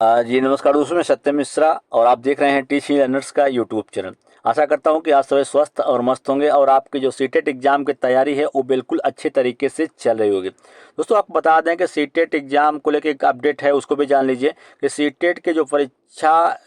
जी नमस्कार दोस्तों, मैं सत्यम मिश्रा और आप देख रहे हैं टीसी लर्नर्स का यूट्यूब चैनल। आशा करता हूं कि आप सभी स्वस्थ और मस्त होंगे और आपकी जो सीटेट एग्जाम की तैयारी है वो बिल्कुल अच्छे तरीके से चल रही होगी। दोस्तों आपको बता दें कि सीटेट एग्जाम को लेकर एक अपडेट है, उसको भी जान लीजिए कि सीटेट के जो परीक्षा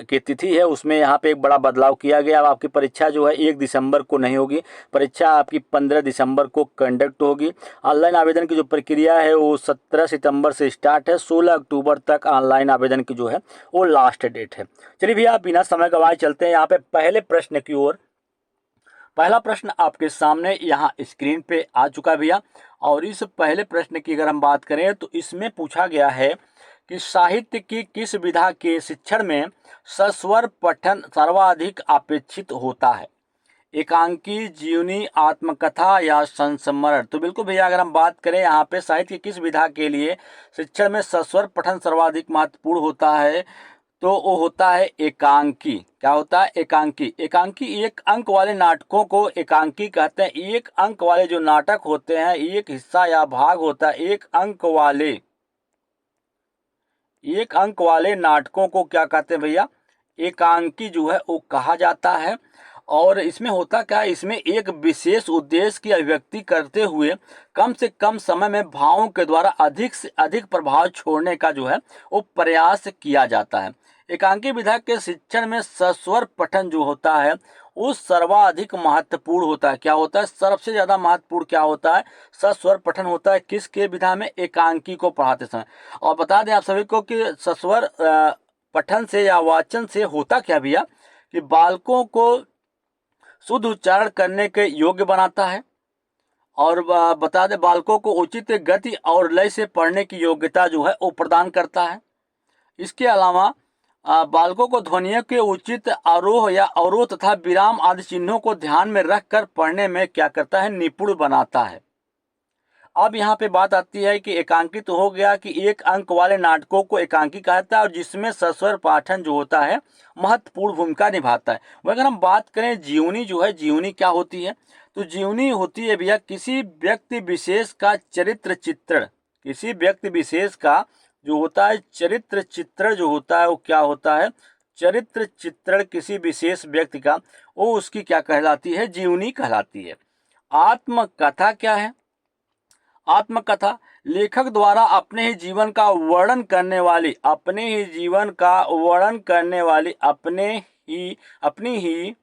की तिथि है उसमें यहाँ पे एक बड़ा बदलाव किया गया। अब आपकी परीक्षा जो है 1 दिसंबर को नहीं होगी, परीक्षा आपकी 15 दिसंबर को कंडक्ट होगी। ऑनलाइन आवेदन की जो प्रक्रिया है वो 17 सितंबर से स्टार्ट है, 16 अक्टूबर तक ऑनलाइन आवेदन की जो है वो लास्ट डेट है। चलिए भैया बिना समय गवाए चलते हैं यहाँ पे पहले प्रश्न की ओर। पहला प्रश्न आपके सामने यहाँ स्क्रीन पे आ चुका है भैया। और इस पहले प्रश्न की अगर हम बात करें तो इसमें पूछा गया है कि साहित्य की किस विधा के शिक्षण में सस्वर पठन सर्वाधिक अपेक्षित होता है? एकांकी, जीवनी, आत्मकथा या संस्मरण? तो बिल्कुल भैया अगर हम बात करें यहाँ पे साहित्य की किस विधा के लिए शिक्षण में सस्वर पठन सर्वाधिक महत्वपूर्ण होता है, तो वो होता है एकांकी। क्या होता है? एकांकी। एकांकी 1 अंक वाले नाटकों को एकांकी कहते हैं। 1 अंक वाले जो नाटक होते हैं, एक हिस्सा या भाग होता है 1 अंक वाले नाटकों को क्या कहते हैं भैया? एकांकी जो है वो कहा जाता है। और इसमें होता क्या है, इसमें एक विशेष उद्देश्य की अभिव्यक्ति करते हुए कम से कम समय में भावों के द्वारा अधिक से अधिक प्रभाव छोड़ने का जो है वो प्रयास किया जाता है। एकांकी विधा के शिक्षण में सस्वर पठन जो होता है वो सर्वाधिक महत्वपूर्ण होता है। क्या होता है? सबसे ज्यादा महत्वपूर्ण क्या होता है? सस्वर पठन होता है। किसके विधा में? एकांकी को पढ़ाते समय। और बता दें आप सभी को कि सस्वर पठन से या वाचन से होता क्या भैया कि बालकों को शुद्ध उच्चारण करने के योग्य बनाता है। और बता दें बालकों को उचित गति और लय से पढ़ने की योग्यता जो है वो प्रदान करता है। इसके अलावा बालकों को ध्वनियों के उचित आरोह या अवरोह तथा विराम आदि चिन्हों को ध्यान में रखकर पढ़ने में क्या करता है? निपुण बनाता है। अब यहाँ पे बात आती है कि एकांकी तो हो गया कि 1 अंक वाले नाटकों को एकांकी कहता है और जिसमें सस्वर पाठन जो होता है महत्वपूर्ण भूमिका निभाता है। वह अगर हम बात करें जीवनी जो है, जीवनी क्या होती है? तो जीवनी होती है भैया किसी व्यक्ति विशेष का चरित्र चित्रण। किसी व्यक्ति विशेष का जो होता है चरित्र चित्रण जो होता है वो क्या होता है? चरित्र चित्रण किसी विशेष व्यक्ति का, वो उसकी क्या कहलाती है? जीवनी कहलाती है। आत्मकथा क्या है? आत्मकथा लेखक द्वारा अपने ही जीवन का वर्णन करने वाली, अपने ही जीवन का वर्णन करने वाली, अपनी ही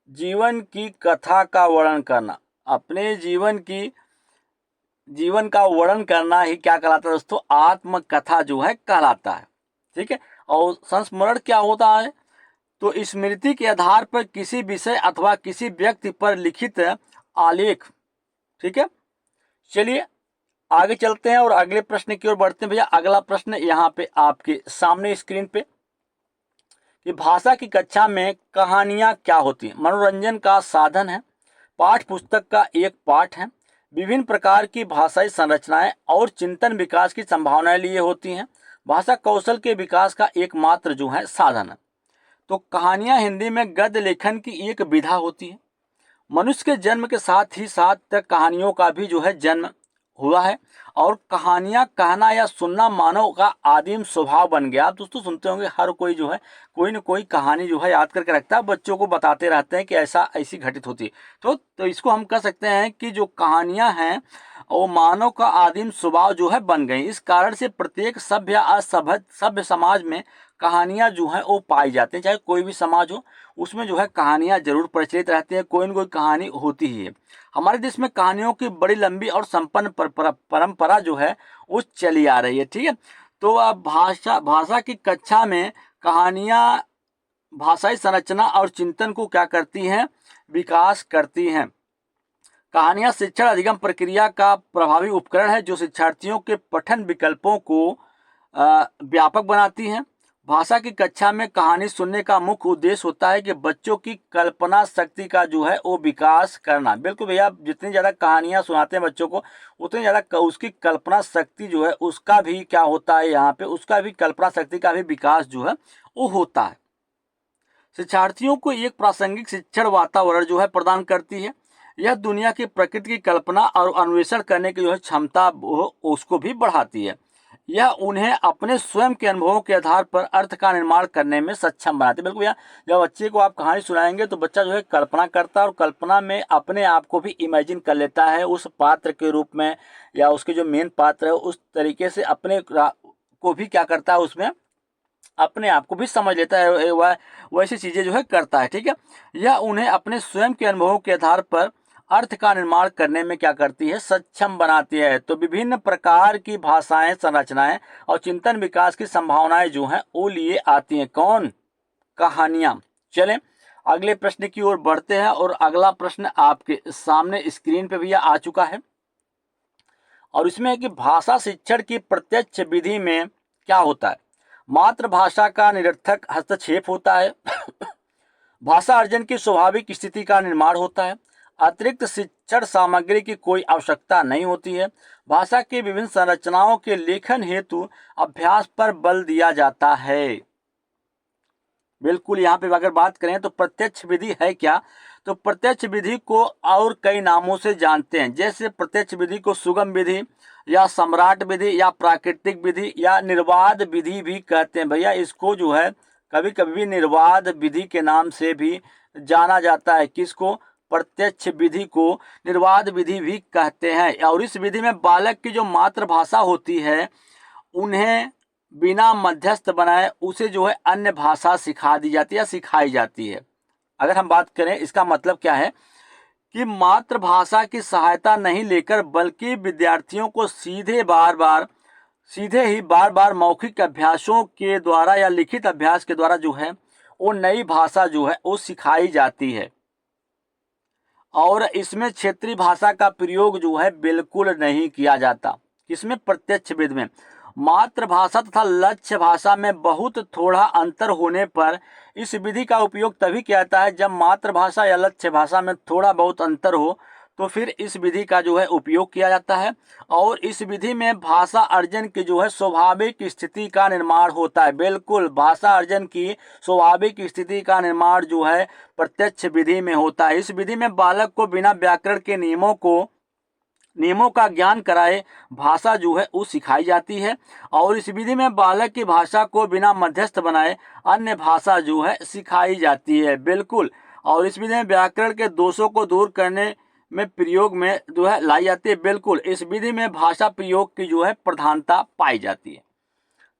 जीवन की कथा का वर्णन करना, अपने जीवन का वर्णन करना ही क्या कहलाता है दोस्तों? आत्मकथा जो है कहलाता है। ठीक है। और संस्मरण क्या होता है? तो स्मृति के आधार पर किसी विषय अथवा किसी व्यक्ति पर लिखित आलेख। ठीक है। चलिए आगे चलते हैं और अगले प्रश्न की ओर बढ़ते हैं भैया। अगला प्रश्न यहाँ पे आपके सामने स्क्रीन पे कि भाषा की कक्षा में कहानियां क्या होती हैं? मनोरंजन का साधन है, पाठ पुस्तक का एक पाठ है, विभिन्न प्रकार की भाषाई संरचनाएं और चिंतन विकास की संभावनाएं लिए होती हैं, भाषा कौशल के विकास का एकमात्र जो है साधन है। तो कहानियां हिंदी में गद्य लेखन की एक विधा होती है। मनुष्य के जन्म के साथ ही साथ कहानियों का भी जो है जन्म हुआ है और कहानियां कहना या सुनना मानव का आदिम स्वभाव बन गया। आप दोस्तों सुनते होंगे हर कोई जो है कोई न कोई कहानी जो है याद करके रखता है, बच्चों को बताते रहते हैं कि ऐसा ऐसी घटित होती है। तो इसको हम कह सकते हैं कि जो कहानियां हैं वो मानव का आदिम स्वभाव जो है बन गई। इस कारण से प्रत्येक सभ्य असभ्य सभ्य समाज में कहानियां जो हैं वो पाई जाती हैं। चाहे कोई भी समाज हो उसमें जो है कहानियां जरूर प्रचलित रहती हैं, कोई न कोई कहानी होती ही है। हमारे देश में कहानियों की बड़ी लंबी और संपन्न परंपरा जो है वो चली आ रही है। ठीक है। तो अब भाषा की कक्षा में कहानियां भाषाई संरचना और चिंतन को क्या करती हैं? विकास करती हैं। कहानियां शिक्षण अधिगम प्रक्रिया का प्रभावी उपकरण है जो शिक्षार्थियों के पठन विकल्पों को व्यापक बनाती हैं। भाषा की कक्षा में कहानी सुनने का मुख्य उद्देश्य होता है कि बच्चों की कल्पना शक्ति का जो है वो विकास करना। बिल्कुल भैया, जितनी ज़्यादा कहानियां सुनाते हैं बच्चों को उतनी ज़्यादा उसकी कल्पना शक्ति जो है उसका भी क्या होता है, यहाँ पे उसका भी कल्पना शक्ति का भी विकास जो है वो होता है। शिक्षार्थियों को एक प्रासंगिक शिक्षण वातावरण जो है प्रदान करती है। यह दुनिया की प्रकृति की कल्पना और अन्वेषण करने की जो है क्षमता उसको भी बढ़ाती है। यह उन्हें अपने स्वयं के अनुभवों के आधार पर अर्थ का निर्माण करने में सक्षम बनाती है। बिल्कुल भैया, जब बच्चे को आप कहानी सुनाएंगे तो बच्चा जो है कल्पना करता है और कल्पना में अपने आप को भी इमेजिन कर लेता है उस पात्र के रूप में, या उसके जो मेन पात्र है उस तरीके से अपने को भी क्या करता है, उसमें अपने आप को भी समझ लेता है, वह वैसी चीजें जो है करता है। ठीक है, यह उन्हें अपने स्वयं के अनुभवों के आधार पर अर्थ का निर्माण करने में क्या करती है, सक्षम बनाती है। तो विभिन्न प्रकार की भाषाएं, संरचनाएं और चिंतन विकास की संभावनाएं जो हैं वो लिए आती हैं। कौन? कहानियां। चलें अगले प्रश्न की ओर बढ़ते हैं, और अगला प्रश्न आपके सामने स्क्रीन पे भी आ चुका है, और इसमें है कि भाषा शिक्षण की प्रत्यक्ष विधि में क्या होता है। मातृभाषा का निरर्थक हस्तक्षेप होता है भाषा अर्जन की स्वाभाविक स्थिति का निर्माण होता है, अतिरिक्त शिक्षण सामग्री की कोई आवश्यकता नहीं होती है, भाषा की विभिन्न संरचनाओं के लेखन हेतु अभ्यास पर बल दिया जाता है। बिल्कुल, यहाँ पे अगर बात करें तो प्रत्यक्ष विधि है क्या, तो प्रत्यक्ष विधि को और कई नामों से जानते हैं, जैसे प्रत्यक्ष विधि को सुगम विधि या सम्राट विधि या प्राकृतिक विधि या निर्वाद विधि भी कहते हैं। भैया इसको जो है कभी कभी भी निर्वाद विधि के नाम से भी जाना जाता है। किसको? प्रत्यक्ष विधि को निर्वाद विधि भी कहते हैं। और इस विधि में बालक की जो मातृभाषा होती है उन्हें बिना मध्यस्थ बनाए उसे जो है अन्य भाषा सिखा दी जाती है या सिखाई जाती है। अगर हम बात करें इसका मतलब क्या है कि मातृभाषा की सहायता नहीं लेकर बल्कि विद्यार्थियों को सीधे ही बार बार मौखिक अभ्यासों के द्वारा या लिखित अभ्यास के द्वारा जो है वो नई भाषा जो है वो सिखाई जाती है। और इसमें क्षेत्रीय भाषा का प्रयोग जो है बिल्कुल नहीं किया जाता। किसमें? प्रत्यक्ष विधि में। मातृभाषा तथा लक्ष्य भाषा में बहुत थोड़ा अंतर होने पर इस विधि का उपयोग तभी किया जाता है जब मातृभाषा या लक्ष्य भाषा में थोड़ा बहुत अंतर हो, तो फिर इस विधि का जो है उपयोग किया जाता है। और इस विधि में भाषा अर्जन की जो है स्वाभाविक स्थिति का निर्माण होता है। बिल्कुल, भाषा अर्जन की स्वाभाविक स्थिति का निर्माण जो है प्रत्यक्ष विधि में होता है। इस विधि में बालक को बिना व्याकरण के नियमों का ज्ञान कराए भाषा जो है वो सिखाई जाती है। और इस विधि में बालक की भाषा को बिना मध्यस्थ बनाए अन्य भाषा जो है सिखाई जाती है। बिल्कुल, और इस विधि में व्याकरण के दोषों को दूर करने में प्रयोग में जो है लाई जाती है। बिल्कुल, इस विधि में भाषा प्रयोग की जो है प्रधानता पाई जाती है।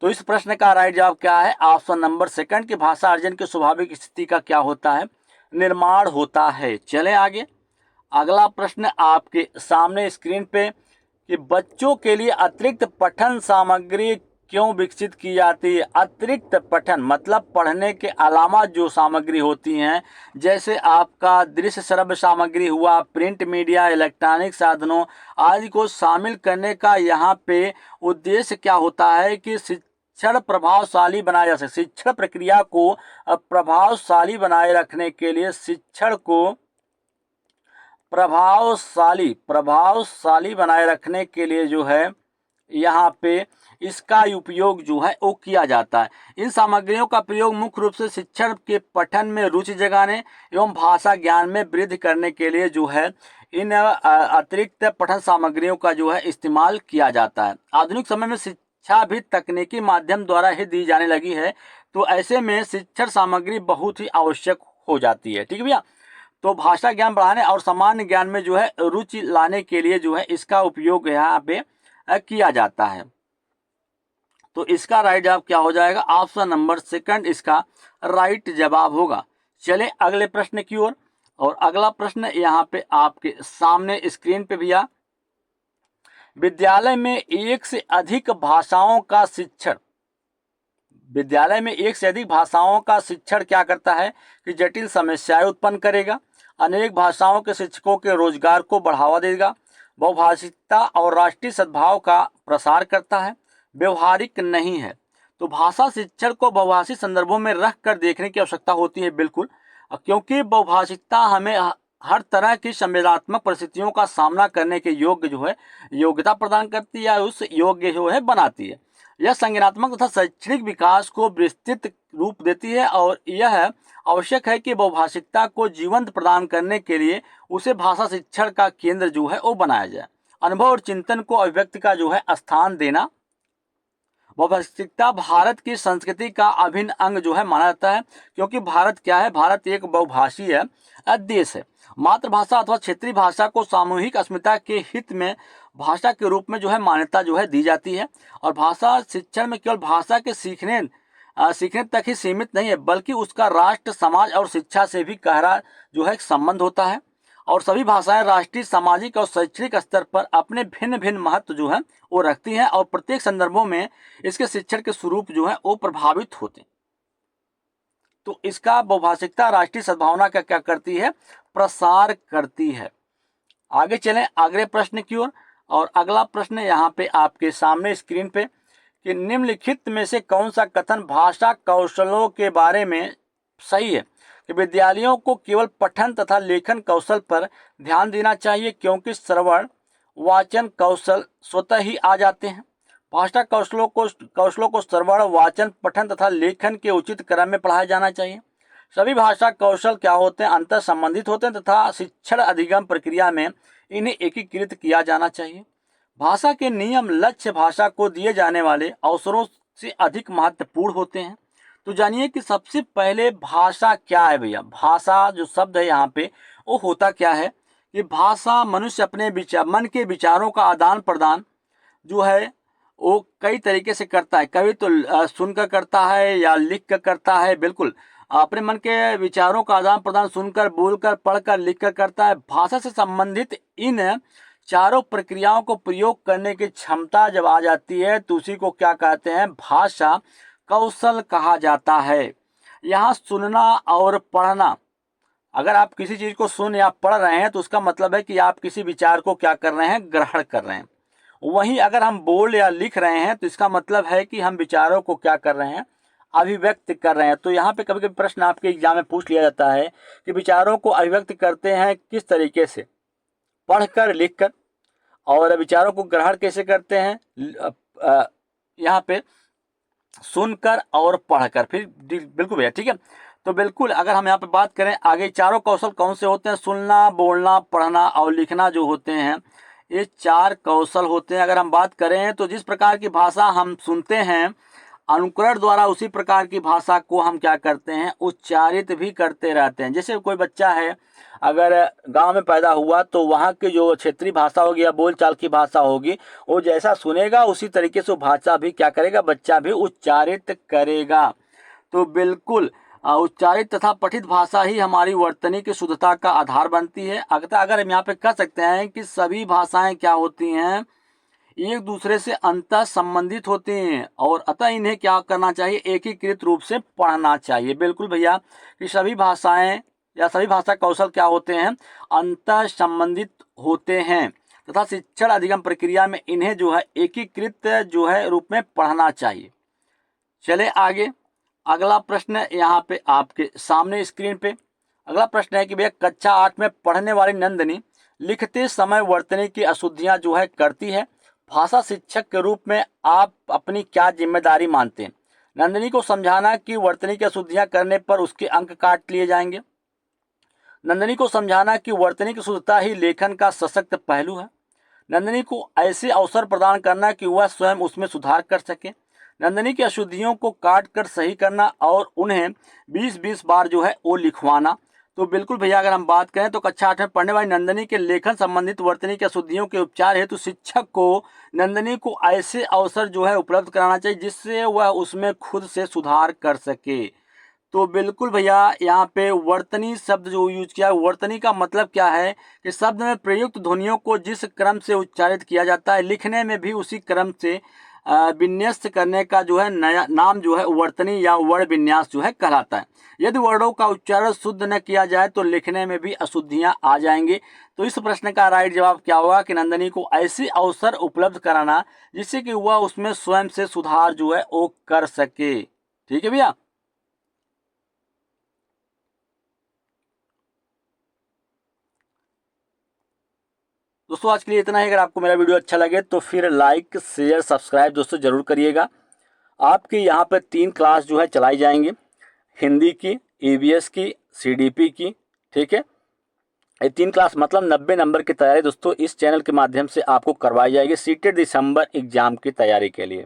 तो इस प्रश्न का राइट जवाब क्या है? ऑप्शन नंबर सेकंड की भाषा अर्जन की स्वाभाविक स्थिति का क्या होता है? निर्माण होता है। चलें आगे, अगला प्रश्न आपके सामने स्क्रीन पे कि बच्चों के लिए अतिरिक्त पठन सामग्री क्यों विकसित की जाती है। अतिरिक्त पठन मतलब पढ़ने के अलावा जो सामग्री होती हैं, जैसे आपका दृश्य श्रव्य सामग्री हुआ, प्रिंट मीडिया, इलेक्ट्रॉनिक साधनों आदि को शामिल करने का यहाँ पे उद्देश्य क्या होता है कि शिक्षण प्रभावशाली बनाया जा सके। शिक्षण प्रक्रिया को प्रभावशाली बनाए रखने के लिए शिक्षण को प्रभावशाली बनाए रखने के लिए जो है यहाँ पे इसका उपयोग जो है वो किया जाता है। इन सामग्रियों का प्रयोग मुख्य रूप से शिक्षण के पठन में रुचि जगाने एवं भाषा ज्ञान में वृद्धि करने के लिए जो है इन अतिरिक्त पठन सामग्रियों का जो है इस्तेमाल किया जाता है। आधुनिक समय में शिक्षा भी तकनीकी माध्यम द्वारा ही दी जाने लगी है, तो ऐसे में शिक्षण सामग्री बहुत ही आवश्यक हो जाती है। ठीक है भैया, तो भाषा ज्ञान बढ़ाने और सामान्य ज्ञान में जो है रुचि लाने के लिए जो है इसका उपयोग यहाँ पे किया जाता है। तो इसका राइट जवाब क्या हो जाएगा? ऑप्शन नंबर सेकंड इसका राइट जवाब होगा। चलें अगले प्रश्न की ओर, और अगला प्रश्न यहाँ पे आपके सामने स्क्रीन पे भैया, विद्यालय में एक से अधिक भाषाओं का शिक्षण क्या करता है कि जटिल समस्याएं उत्पन्न करेगा, अनेक भाषाओं के शिक्षकों के रोजगार को बढ़ावा देगा, बहुभाषिकता और राष्ट्रीय सद्भाव का प्रसार करता है, व्यवहारिक नहीं है। तो भाषा शिक्षण को बहुभाषी संदर्भों में रख कर देखने की आवश्यकता होती है। बिल्कुल, क्योंकि बहुभाषिकता हमें हर तरह की संवेदनात्मक परिस्थितियों का सामना करने के योग्य जो है योग्यता प्रदान करती है, उस योग्य जो है बनाती है। यह संज्ञानात्मक तथा शैक्षणिक विकास को विस्तृत रूप देती है, और यह आवश्यक है कि बहुभाषिकता को जीवंत प्रदान करने के लिए उसे भाषा शिक्षण का केंद्र जो है वो बनाया जाए। अनुभव और चिंतन को अभिव्यक्ति का जो है स्थान देना बहुभाषिकता भारत की संस्कृति का अभिन्न अंग जो है माना जाता है, क्योंकि भारत क्या है, भारत एक बहुभाषीय देश है। मातृभाषा अथवा क्षेत्रीय भाषा को सामूहिक अस्मिता के हित में भाषा के रूप में जो है मान्यता जो है दी जाती है। और भाषा शिक्षण में केवल भाषा के सीखने तक ही सीमित नहीं है, बल्कि उसका राष्ट्र, समाज और शिक्षा से भी गहरा जो है संबंध होता है। और सभी भाषाएं राष्ट्रीय, सामाजिक और शैक्षणिक स्तर पर अपने भिन्न भिन्न महत्व जो है वो रखती हैं, और प्रत्येक संदर्भों में इसके शिक्षण के स्वरूप जो है वो प्रभावित होते हैं। तो इसका बहुभाषिकता राष्ट्रीय सद्भावना का क्या करती है, प्रसार करती है। आगे चलें अगले प्रश्न की ओर। और अगला प्रश्न यहाँ पे आपके सामने स्क्रीन पे कि निम्नलिखित में से कौन सा कथन भाषा कौशलों के बारे में सही है कि विद्यालयों को केवल पठन तथा लेखन कौशल पर ध्यान देना चाहिए, क्योंकि श्रवण वाचन कौशल स्वतः ही आ जाते हैं। भाषा कौशलों को श्रवण, वाचन, पठन तथा लेखन के उचित क्रम में पढ़ाया जाना चाहिए। सभी भाषा कौशल क्या होते हैं, अंतर संबंधित होते हैं तथा शिक्षण अधिगम प्रक्रिया में इन्हें एकीकृत किया जाना चाहिए। भाषा के नियम, लक्ष्य भाषा को दिए जाने वाले अवसरों से अधिक महत्वपूर्ण होते हैं। तो जानिए कि सबसे पहले भाषा क्या है भैया। भाषा जो शब्द है यहाँ पे वो होता क्या है कि भाषा मनुष्य अपने मन के विचारों का आदान प्रदान जो है वो कई तरीके से करता है। कभी तो सुनकर करता है या लिख कर करता है। बिल्कुल अपने मन के विचारों का आदान प्रदान सुनकर, बोलकर, पढ़कर, लिखकर करता है। भाषा से संबंधित इन चारों प्रक्रियाओं को प्रयोग करने की क्षमता जब आ जाती है तो उसी को क्या कहते हैं, भाषा कौशल कहा जाता है। यहाँ सुनना और पढ़ना, अगर आप किसी चीज को सुन या पढ़ रहे हैं तो उसका मतलब है कि आप किसी विचार को क्या कर रहे हैं, ग्रहण कर रहे हैं। वहीं अगर हम बोल या लिख रहे हैं तो इसका मतलब है कि हम विचारों को क्या कर रहे हैं, अभिव्यक्त कर रहे हैं। तो यहाँ पे कभी कभी प्रश्न आपके एग्जाम में पूछ लिया जाता है कि विचारों को अभिव्यक्त करते हैं किस तरीके से, पढ़कर, लिखकर, और विचारों को ग्रहण कैसे करते हैं, यहाँ पे सुनकर और पढ़कर। फिर बिल्कुल भैया ठीक है। तो बिल्कुल अगर हम यहाँ पे बात करें आगे, चारों कौशल कौन से होते हैं, सुनना, बोलना, पढ़ना और लिखना जो होते हैं, ये चार कौशल होते हैं। अगर हम बात करें तो जिस प्रकार की भाषा हम सुनते हैं, अनुकरण द्वारा उसी प्रकार की भाषा को हम क्या करते हैं, उच्चारित भी करते रहते हैं। जैसे कोई बच्चा है अगर गांव में पैदा हुआ तो वहाँ की जो क्षेत्रीय भाषा होगी या बोलचाल की भाषा होगी, वो जैसा सुनेगा उसी तरीके से भाषा भी क्या करेगा, बच्चा भी उच्चारित करेगा। तो बिल्कुल उच्चारित तथा पठित भाषा ही हमारी वर्तनी की शुद्धता का आधार बनती है। अगर हम यहाँ पे कह सकते हैं कि सभी भाषाएं क्या होती हैं, एक दूसरे से अंतः संबंधित होते हैं, और अतः इन्हें क्या करना चाहिए, एकीकृत रूप से पढ़ना चाहिए। बिल्कुल भैया कि सभी भाषाएं या सभी भाषा कौशल क्या होते हैं, अंतः संबंधित होते हैं तथा शिक्षण अधिगम प्रक्रिया में इन्हें जो है एकीकृत जो है रूप में पढ़ना चाहिए। चले आगे, अगला प्रश्न यहाँ पे आपके सामने स्क्रीन पे अगला प्रश्न है कि भैया कक्षा 8 में पढ़ने वाली नंदनी लिखते समय वर्तनी की अशुद्धियां जो है करती है। भाषा शिक्षक के रूप में आप अपनी क्या जिम्मेदारी मानते हैं। नंदनी को समझाना कि वर्तनी की अशुद्धियां करने पर उसके अंक काट लिए जाएंगे। नंदनी को समझाना कि वर्तनी की शुद्धता ही लेखन का सशक्त पहलू है। नंदनी को ऐसे अवसर प्रदान करना कि वह स्वयं उसमें सुधार कर सके। नंदनी की अशुद्धियों को काट कर सही करना और उन्हें 20-20 बार जो है वो लिखवाना। तो बिल्कुल भैया अगर हम बात करें तो कक्षा 8 में पढ़ने वाली नंदनी के लेखन संबंधित वर्तनी की अशुद्धियों के उपचार हेतु शिक्षक को नंदनी को ऐसे अवसर जो है उपलब्ध कराना चाहिए जिससे वह उसमें खुद से सुधार कर सके। तो बिल्कुल भैया यहाँ पे वर्तनी शब्द जो यूज किया है, वर्तनी का मतलब क्या है कि शब्द में प्रयुक्त ध्वनियों को जिस क्रम से उच्चारित किया जाता है, लिखने में भी उसी क्रम से विन्यस्त करने का जो है नया नाम जो है वर्तनी या वर्ण विन्यास जो है कहलाता है। यदि वर्णों का उच्चारण शुद्ध न किया जाए तो लिखने में भी अशुद्धियां आ जाएंगी। तो इस प्रश्न का राइट जवाब क्या होगा कि नंदनी को ऐसे अवसर उपलब्ध कराना जिससे कि वह उसमें स्वयं से सुधार जो है वो कर सके। ठीक है भैया। दोस्तों आज के लिए इतना ही। अगर आपको मेरा वीडियो अच्छा लगे तो फिर लाइक, शेयर, सब्सक्राइब दोस्तों जरूर करिएगा। आपके यहाँ पर 3 क्लास जो है चलाई जाएंगी, हिंदी की, ईवीएस की, सीडीपी की। ठीक है, ये 3 क्लास मतलब 90 नंबर की तैयारी दोस्तों इस चैनल के माध्यम से आपको करवाई जाएगी सीटेट दिसंबर एग्जाम की तैयारी के लिए।